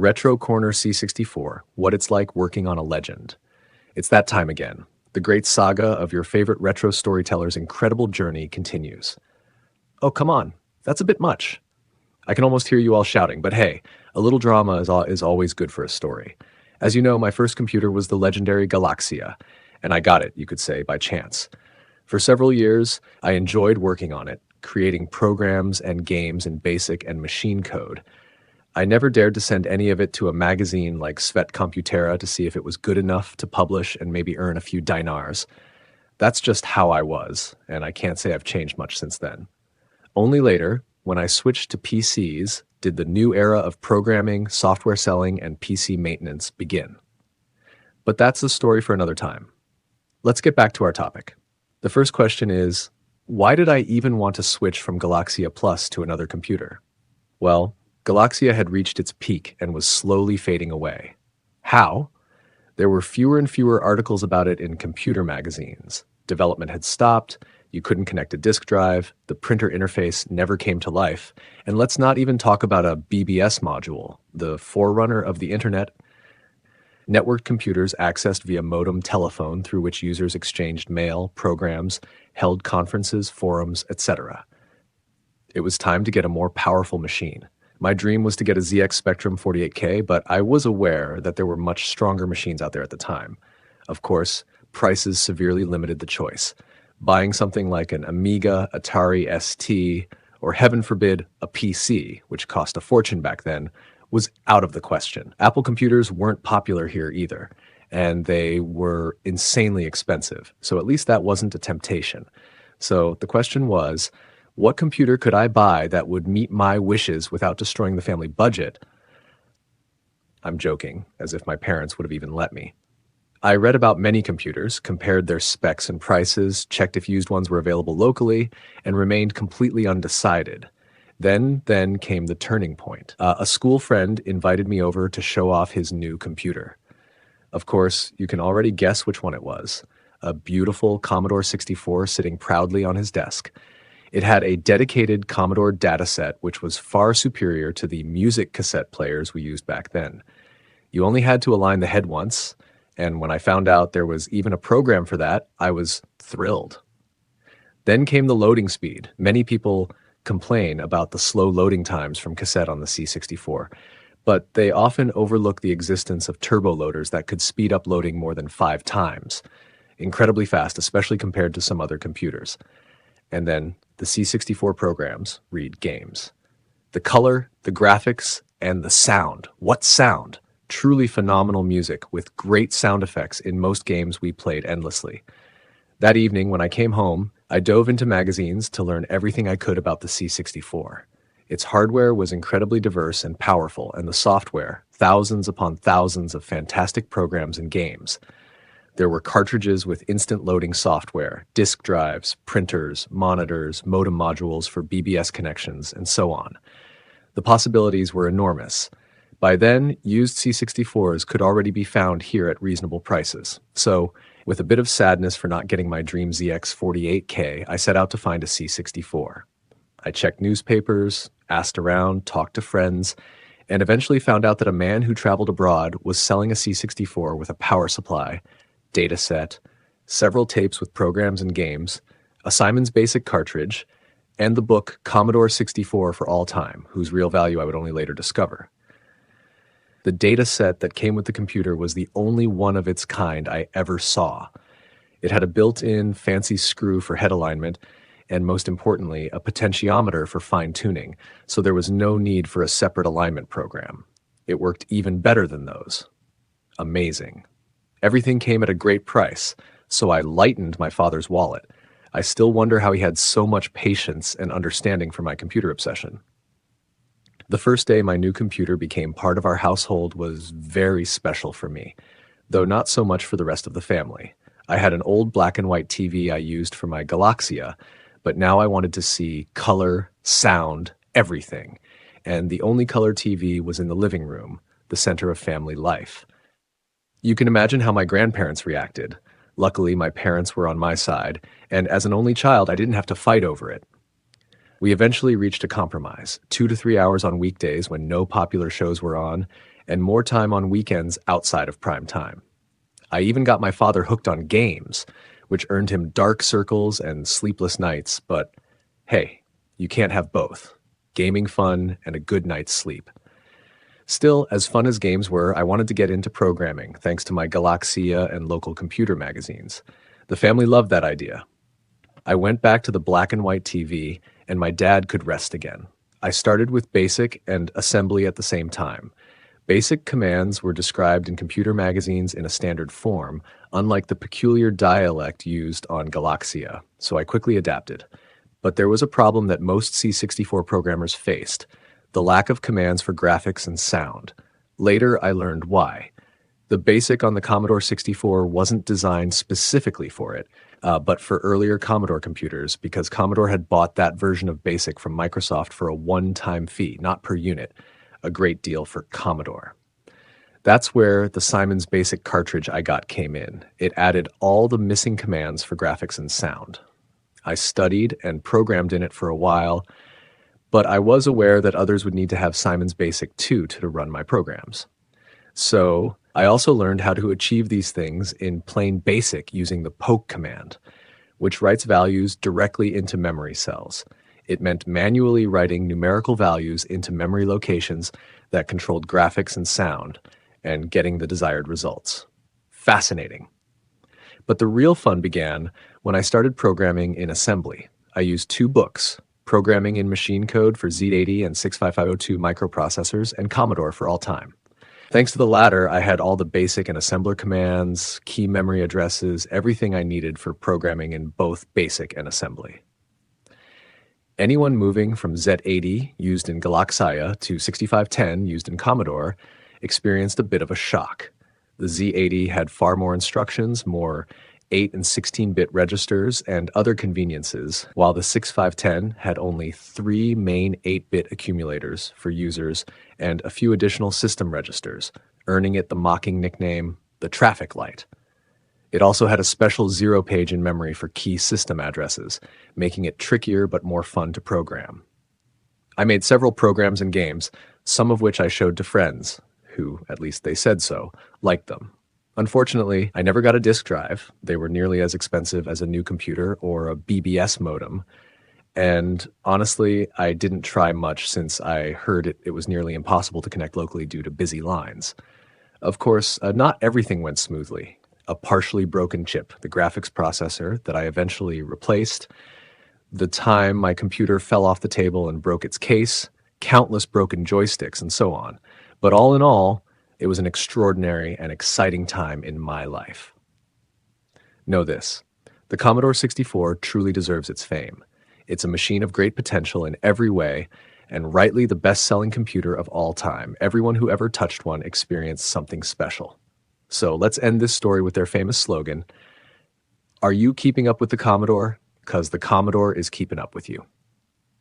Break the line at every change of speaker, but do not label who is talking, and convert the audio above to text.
Retro Corner C64, what it's like working on a legend. It's that time again. The great saga of your favorite retro storyteller's incredible journey continues. Oh, come on. That's a bit much. I can almost hear you all shouting, but hey, a little drama is always good for a story. As you know, my first computer was the legendary Galaxia, and I got it, you could say, by chance. For several years, I enjoyed working on it, creating programs and games in BASIC and machine code. I never dared to send any of it to a magazine like Svet Computera to see if it was good enough to publish and maybe earn a few dinars. That's just how I was, and I can't say I've changed much since then. Only later, when I switched to PCs, did the new era of programming, software selling, and PC maintenance begin. But that's a story for another time. Let's get back to our topic. The first question is, why did I even want to switch from Galaxia Plus to another computer? Well, Galaxia had reached its peak and was slowly fading away. How? There were fewer and fewer articles about it in computer magazines. Development had stopped, you couldn't connect a disk drive, the printer interface never came to life, and let's not even talk about a BBS module, the forerunner of the internet. Networked computers accessed via modem telephone through which users exchanged mail, programs, held conferences, forums, etc. It was time to get a more powerful machine. My dream was to get a ZX Spectrum 48K, but I was aware that there were much stronger machines out there at the time. Of course, prices severely limited the choice. Buying something like an Amiga, Atari ST, or heaven forbid, a PC, which cost a fortune back then, was out of the question. Apple computers weren't popular here either, and they were insanely expensive, so at least that wasn't a temptation. So the question was, what computer could I buy that would meet my wishes without destroying the family budget? I'm joking, as if my parents would have even let me. I read about many computers, compared their specs and prices, checked if used ones were available locally, and remained completely undecided. Then came the turning point. A school friend invited me over to show off his new computer. Of course, you can already guess which one it was. A beautiful Commodore 64 sitting proudly on his desk. It had a dedicated Commodore dataset, which was far superior to the music cassette players we used back then. You only had to align the head once, and when I found out there was even a program for that, I was thrilled. Then came the loading speed. Many people complain about the slow loading times from cassette on the C64, but they often overlook the existence of turbo loaders that could speed up loading more than 5 times. Incredibly fast, especially compared to some other computers. And then the C64 programs read games. The color, the graphics, and the sound. What sound? Truly phenomenal music with great sound effects in most games we played endlessly. That evening, when I came home, I dove into magazines to learn everything I could about the C64. Its hardware was incredibly diverse and powerful, and the software, thousands upon thousands of fantastic programs and games. There were cartridges with instant loading software, disk drives, printers, monitors, modem modules for BBS connections, and so on. The possibilities were enormous. By then, used C64s could already be found here at reasonable prices. So, with a bit of sadness for not getting my dream ZX 48K, I set out to find a C64. I checked newspapers, asked around, talked to friends, and eventually found out that a man who traveled abroad was selling a C64 with a power supply, data set, several tapes with programs and games, a Simon's Basic cartridge, and the book Commodore 64 for All Time, whose real value I would only later discover. The data set that came with the computer was the only one of its kind I ever saw. It had a built-in fancy screw for head alignment, and most importantly, a potentiometer for fine-tuning, so there was no need for a separate alignment program. It worked even better than those. Amazing. Everything came at a great price, so I lightened my father's wallet. I still wonder how he had so much patience and understanding for my computer obsession. The first day my new computer became part of our household was very special for me, though not so much for the rest of the family. I had an old black and white TV I used for my Galaxia, but now I wanted to see color, sound, everything. And the only color TV was in the living room, the center of family life. You can imagine how my grandparents reacted. Luckily, my parents were on my side, and as an only child, I didn't have to fight over it. We eventually reached a compromise, 2 to 3 hours on weekdays when no popular shows were on, and more time on weekends outside of prime time. I even got my father hooked on games, which earned him dark circles and sleepless nights, but hey, you can't have both. Gaming fun and a good night's sleep. Still, as fun as games were, I wanted to get into programming thanks to my Galaxia and local computer magazines. The family loved that idea. I went back to the black and white TV, and my dad could rest again. I started with BASIC and assembly at the same time. Basic commands were described in computer magazines in a standard form, unlike the peculiar dialect used on Galaxia, so I quickly adapted. But there was a problem that most C64 programmers faced: the lack of commands for graphics and sound. Later, I learned why. The BASIC on the Commodore 64 wasn't designed specifically for it, but for earlier Commodore computers, because Commodore had bought that version of BASIC from Microsoft for a one-time fee, not per unit. A great deal for Commodore. That's where the Simon's BASIC cartridge I got came in. It added all the missing commands for graphics and sound. I studied and programmed in it for a while, but I was aware that others would need to have Simon's BASIC too to run my programs. So I also learned how to achieve these things in plain BASIC using the poke command, which writes values directly into memory cells. It meant manually writing numerical values into memory locations that controlled graphics and sound, and getting the desired results. Fascinating. But the real fun began when I started programming in assembly. I used 2 books, Programming in Machine Code for Z80 and 65502 microprocessors, and Commodore for all time. Thanks to the latter, I had all the BASIC and assembler commands, key memory addresses, everything I needed for programming in both BASIC and assembly. Anyone moving from Z80, used in Galaxia, to 6510, used in Commodore, experienced a bit of a shock. The Z80 had far more instructions, more 8 and 16-bit registers, and other conveniences, while the 6510 had only 3 main 8-bit accumulators for users and a few additional system registers, earning it the mocking nickname, the traffic light. It also had a special 0 page in memory for key system addresses, making it trickier but more fun to program. I made several programs and games, some of which I showed to friends, who, at least they said so, liked them. Unfortunately, I never got a disk drive. They were nearly as expensive as a new computer or a BBS modem. And honestly, I didn't try much since I heard it was nearly impossible to connect locally due to busy lines. Of course, not everything went smoothly. A partially broken chip, the graphics processor that I eventually replaced, the time my computer fell off the table and broke its case, countless broken joysticks, and so on. But all in all, it was an extraordinary and exciting time in my life. Know this: the Commodore 64 truly deserves its fame. It's a machine of great potential in every way, and rightly the best-selling computer of all time. Everyone who ever touched one experienced something special. So let's end this story with their famous slogan: are you keeping up with the Commodore? 'Cause the Commodore is keeping up with you.